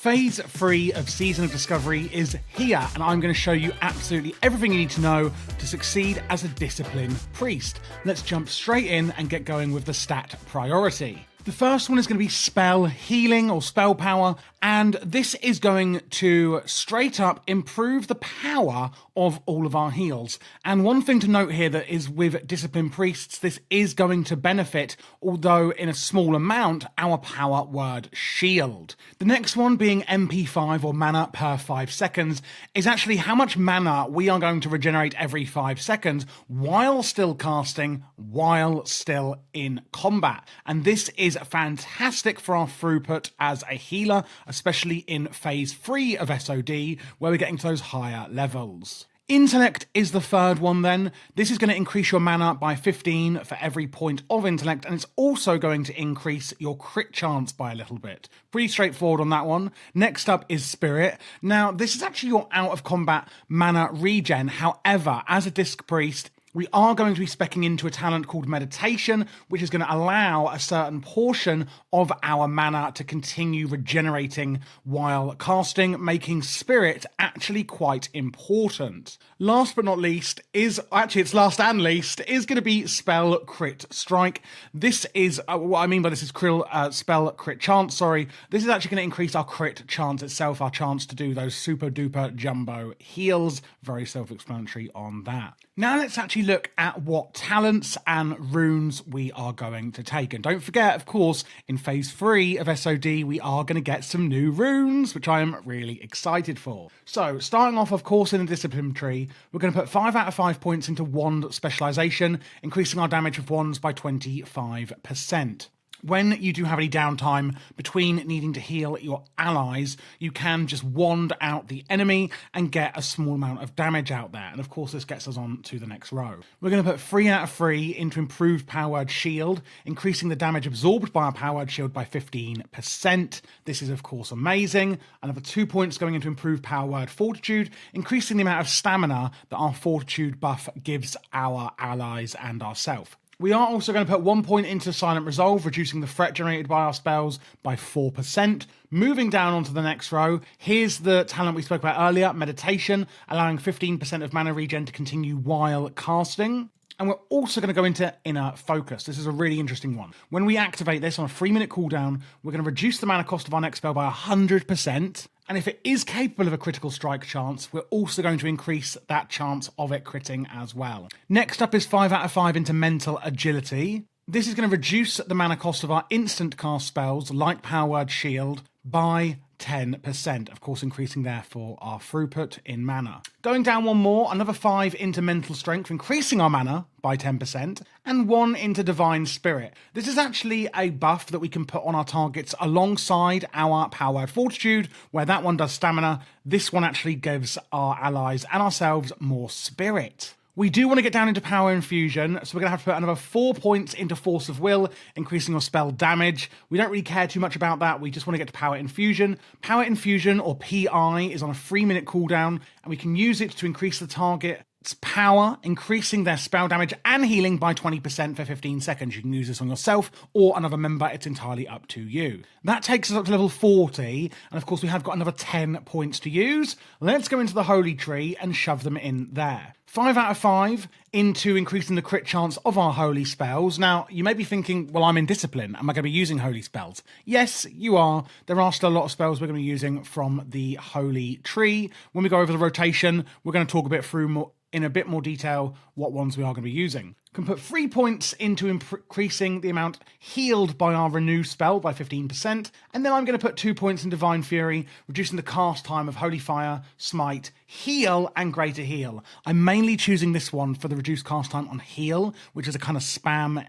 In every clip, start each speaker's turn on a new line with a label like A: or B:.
A: Phase 3 of Season of Discovery is here, and I'm going to show you absolutely everything you need to know to succeed as a discipline priest. Let's jump straight in and get going with the stat priority. The first one is going to be spell healing or spell power, and this is going to straight up improve the power of all of our heals. And one thing to note here that is with discipline priests, this is going to benefit, although in a small amount, our power word shield. The next one being MP5 or mana per 5 seconds is actually how much mana we are going to regenerate every 5 seconds while still casting, while still in combat. And this is fantastic for our throughput as a healer, especially in phase 3 of SoD, where we're getting to those higher levels. Intellect is the third one then. This is going to increase your mana by 15 for every point of intellect, and it's also going to increase your crit chance by a little bit. Pretty straightforward on that one. Next up is spirit. Now, this is actually your out of combat mana regen. However, as a disc priest, we are going to be speccing into a talent called meditation, which is going to allow a certain portion of our mana to continue regenerating while casting, making spirit actually quite important. Last but not least is, actually it's last and least, is going to be spell crit strike. This is, what I mean by this is spell crit chance, sorry. This is actually going to increase our crit chance itself, our chance to do those super duper jumbo heals. Very self-explanatory on that. Now let's actually look at what talents and runes we are going to take. And don't forget, of course, in phase 3 of SoD, we are going to get some new runes, which I am really excited for. So starting off, of course, in the discipline tree, we're going to put 5 out of 5 points into wand specialization, increasing our damage of wands by 25%. When you do have any downtime between needing to heal your allies, you can just wand out the enemy and get a small amount of damage out there. And of course, this gets us on to the next row. We're going to put 3 out of 3 into improved power word shield, increasing the damage absorbed by our power word shield by 15%. This is, of course, amazing. Another 2 points going into improved power word fortitude, increasing the amount of stamina that our fortitude buff gives our allies and ourselves. We are also going to put 1 point into Silent Resolve, reducing the threat generated by our spells by 4%. Moving down onto the next row, here's the talent we spoke about earlier, Meditation, allowing 15% of mana regen to continue while casting. And we're also going to go into Inner Focus. This is a really interesting one. When we activate this on a 3-minute cooldown, we're going to reduce the mana cost of our next spell by 100%. And if it is capable of a critical strike chance, we're also going to increase that chance of it critting as well. Next up is 5 out of 5 into Mental Agility. This is going to reduce the mana cost of our instant cast spells, like Power Word Shield, by 10%, of course increasing therefore our throughput in mana. Going down one more, another 5 into Mental Strength, increasing our mana by 10%, and 1 into Divine Spirit. This is actually a buff that we can put on our targets alongside our Power Word Fortitude, where that one does stamina. This one actually gives our allies and ourselves more spirit. We do want to get down into Power Infusion, so we're going to have to put another 4 points into Force of Will, increasing your spell damage. We don't really care too much about that, we just want to get to Power Infusion. Power Infusion, or PI, is on a 3-minute cooldown, and we can use it to increase the target's power, increasing their spell damage and healing by 20% for 15 seconds. You can use this on yourself or another member, it's entirely up to you. That takes us up to level 40, and of course we have got another 10 points to use. Let's go into the Holy Tree and shove them in there. 5 out of 5 into increasing the crit chance of our holy spells. Now, you may be thinking, well, I'm in discipline. Am I going to be using holy spells? Yes, you are. There are still a lot of spells we're going to be using from the Holy Tree. When we go over the rotation, we're going to talk a bit through in a bit more detail what ones we are going to be using. Can put 3 points into increasing the amount healed by our Renew spell by 15%, and then I'm going to put 2 points in Divine Fury, reducing the cast time of Holy Fire, Smite, Heal, and Greater Heal. I'm mainly choosing this one for the reduced cast time on Heal, which is a kind of spam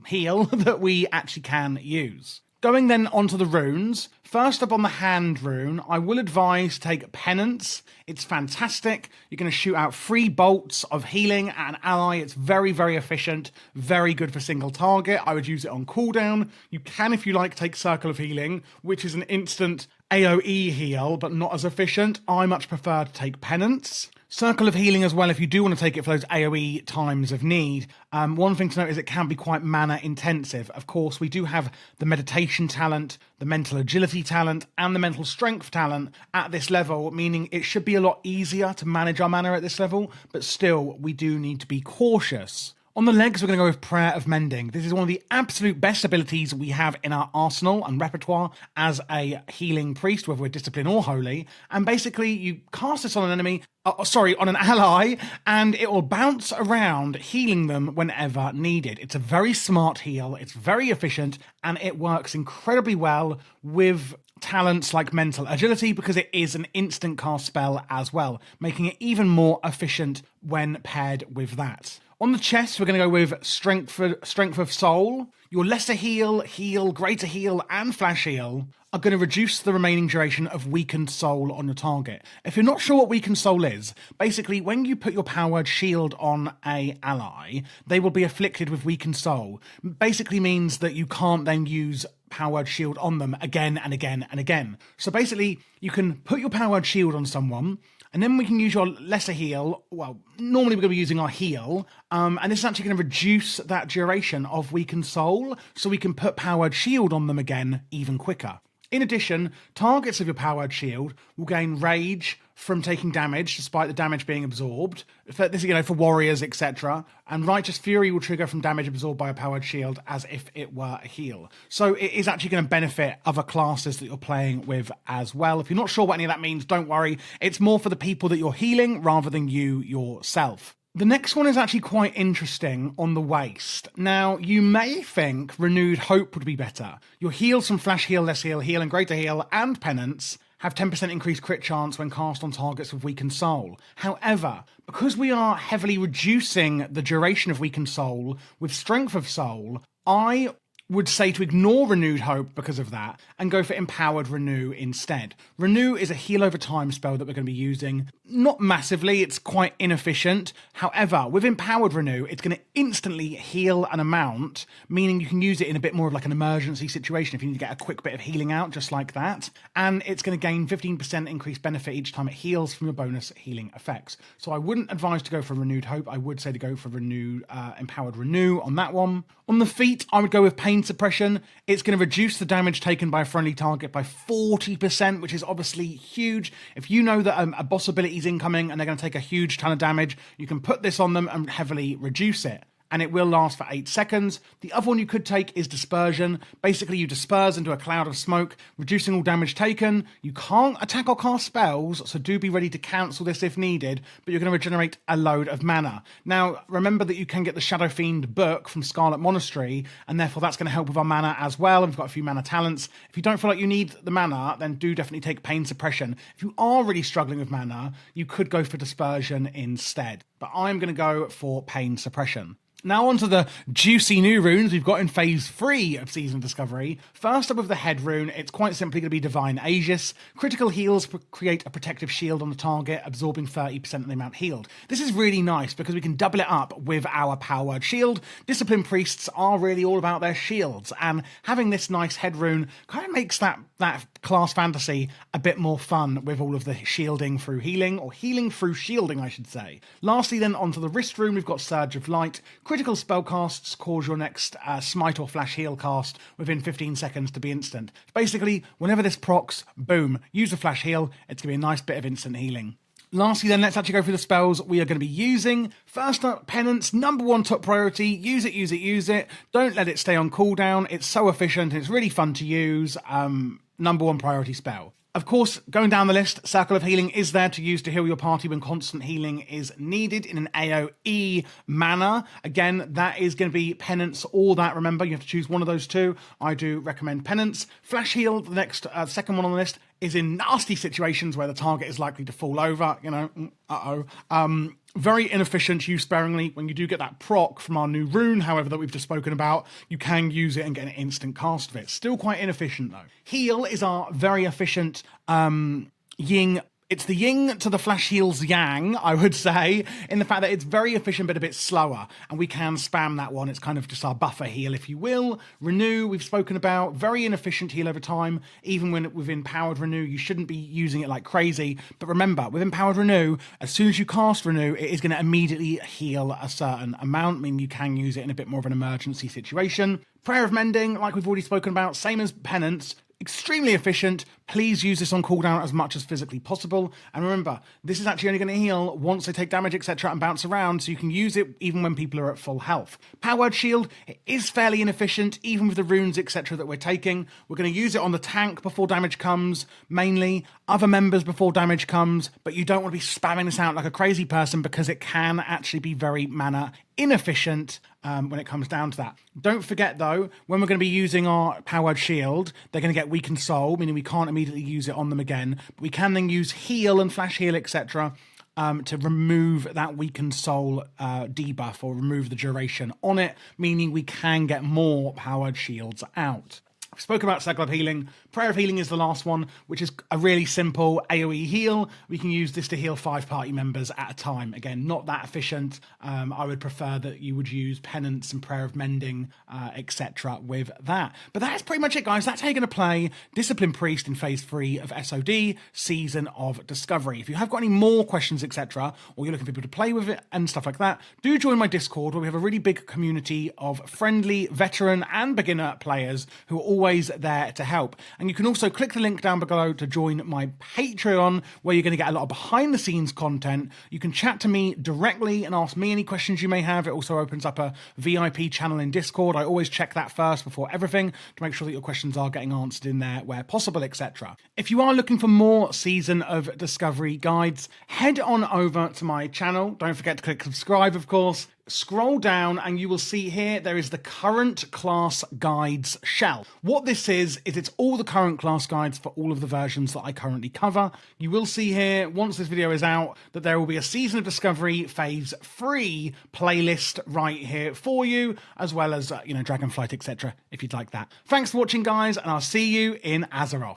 A: heal that we actually can use. Going then onto the runes, first up on the hand rune, I will advise take Penance. It's fantastic. You're going to shoot out 3 bolts of healing at an ally. It's very, very efficient, very good for single target. I would use it on cooldown. You can, if you like, take Circle of Healing, which is an instant AoE heal, but not as efficient. I much prefer to take Penance. Circle of Healing as well, if you do want to take it for those AoE times of need. One thing to note is it can be quite mana intensive. Of course, we do have the meditation talent, the mental agility talent, and the mental strength talent at this level, meaning it should be a lot easier to manage our mana at this level, but still, we do need to be cautious. On the legs, we're going to go with Prayer of Mending. This is one of the absolute best abilities we have in our arsenal and repertoire as a healing priest, whether we're disciplined or holy. And basically, you cast this on an enemy, on an ally, and it will bounce around, healing them whenever needed. It's a very smart heal, it's very efficient, and it works incredibly well with talents like mental agility because it is an instant cast spell as well, making it even more efficient when paired with that. On the chest, we're going to go with Strength of Soul. Your Lesser Heal, Greater Heal, and Flash Heal are going to reduce the remaining duration of Weakened Soul on your target. If you're not sure what Weakened Soul is, basically when you put your Powered Shield on a ally, they will be afflicted with Weakened Soul. Basically means that you can't then use Powered Shield on them again and again and again. So basically, you can put your Powered Shield on someone, and then we can use your Lesser Heal. Well, normally we're going to be using our heal. And this is actually going to reduce that duration of Weakened Soul, so we can put Powered Shield on them again even quicker. In addition, targets of your Powered Shield will gain Rage from taking damage, despite the damage being absorbed. This is, for warriors, etc. And Righteous Fury will trigger from damage absorbed by a Powered Shield as if it were a heal. So it is actually going to benefit other classes that you're playing with as well. If you're not sure what any of that means, don't worry. It's more for the people that you're healing rather than you yourself. The next one is actually quite interesting on the waist. Now, you may think Renewed Hope would be better. Your heals from Flash Heal, Less Heal, Heal and Greater Heal, and Penance have 10% increased crit chance when cast on targets with Weakened Soul. However, because we are heavily reducing the duration of Weakened Soul with Strength of Soul, I would say to ignore Renewed Hope because of that and go for Empowered Renew instead. Renew is a heal over time spell that we're going to be using. Not massively, it's quite inefficient. However, with Empowered Renew, it's going to instantly heal an amount, meaning you can use it in a bit more of like an emergency situation if you need to get a quick bit of healing out, just like that. And it's going to gain 15% increased benefit each time it heals from your bonus healing effects. So I wouldn't advise to go for Renewed Hope. I would say to go for Empowered Renew on that one. On the feet, I would go with Pain Suppression. It's going to reduce the damage taken by a friendly target by 40%, which is obviously huge. If you know that a boss ability is incoming and they're going to take a huge ton of damage, you can put this on them and heavily reduce it. And it will last for 8 seconds. The other one you could take is Dispersion. Basically, you disperse into a cloud of smoke, reducing all damage taken. You can't attack or cast spells, so do be ready to cancel this if needed, but you're going to regenerate a load of mana. Now, remember that you can get the Shadow Fiend book from Scarlet Monastery, and therefore that's going to help with our mana as well. And we've got a few mana talents. If you don't feel like you need the mana, then do definitely take Pain Suppression. If you are really struggling with mana, you could go for Dispersion instead. But I'm going to go for Pain Suppression. Now onto the juicy new runes we've got in Phase 3 of Season of Discovery. First up with the head rune, it's quite simply going to be Divine Aegis. Critical heals create a protective shield on the target, absorbing 30% of the amount healed. This is really nice because we can double it up with our Powered Shield. Disciplined priests are really all about their shields, and having this nice head rune kind of makes that class fantasy a bit more fun with all of the shielding through healing, or healing through shielding, I should say. Lastly then, onto the wrist rune, we've got Surge of Light. Critical spell casts cause your next smite or flash heal cast within 15 seconds to be instant. Basically, whenever this procs, boom, use a flash heal, it's going to be a nice bit of instant healing. Lastly then, let's actually go through the spells we are going to be using. First up, Penance, #1 top priority. Use it, use it, use it. Don't let it stay on cooldown. It's so efficient and it's really fun to use. #1 priority spell. Of course, going down the list, Circle of Healing is there to use to heal your party when constant healing is needed in an AoE manner. Again, that is going to be Penance or that. Remember, you have to choose one of those two. I do recommend Penance. Flash Heal, the next second one on the list, is in nasty situations where the target is likely to fall over, very inefficient, use sparingly. When you do get that proc from our new rune, however, that we've just spoken about, you can use it and get an instant cast of it. Still quite inefficient though. Heal is our very efficient Ying It's the yin to the flash heal's yang, I would say, in the fact that it's very efficient but a bit slower, and we can spam that one. It's kind of just our buffer heal, if you will. Renew, we've spoken about, very inefficient heal over time. Even when within powered renew, you shouldn't be using it like crazy. But remember, within powered renew, as soon as you cast renew, it is going to immediately heal a certain amount, meaning you can use it in a bit more of an emergency situation. Prayer of Mending, like we've already spoken about, same as Penance. Extremely efficient. Please use this on cooldown as much as physically possible. And remember, this is actually only going to heal once they take damage, etc., and bounce around, so you can use it even when people are at full health. Powered Shield, it is fairly inefficient, even with the runes, etc., that we're taking. We're going to use it on the tank before damage comes, mainly. Other members before damage comes, but you don't want to be spamming this out like a crazy person because it can actually be very mana inefficient when it comes down to that. Don't forget though, when we're going to be using our powered shield, they're going to get weakened soul, meaning we can't immediately use it on them again, but we can then use heal and flash heal, etc., to remove that weakened soul debuff or remove the duration on it, meaning we can get more powered shields out. We spoke about Saglab Healing. Prayer of Healing is the last one, which is a really simple AoE heal. We can use this to heal 5 party members at a time. Again, not that efficient. I would prefer that you would use Penance and Prayer of Mending, etc. with that. But that's pretty much it, guys. That's how you're going to play Discipline Priest in Phase 3 of SoD, Season of Discovery. If you have got any more questions, etc., or you're looking for people to play with it and stuff like that, do join my Discord, where we have a really big community of friendly veteran and beginner players who are always there to help. And you can also click the link down below to join my Patreon, where you're going to get a lot of behind the scenes content. You can chat to me directly and ask me any questions you may have. It also opens up a VIP channel in Discord. I always check that first before everything to make sure that your questions are getting answered in there where possible, etc. If you are looking for more Season of Discovery guides, head on over to my channel. Don't forget to click subscribe, of course. Scroll down and you will see here there is the current class guides shell. What this is it's all the current class guides for all of the versions that I currently cover. You will see here, once this video is out, that there will be a Season of Discovery Phase 3 playlist right here for you, as well as, Dragonflight, etc., if you'd like that. Thanks for watching, guys, and I'll see you in Azeroth.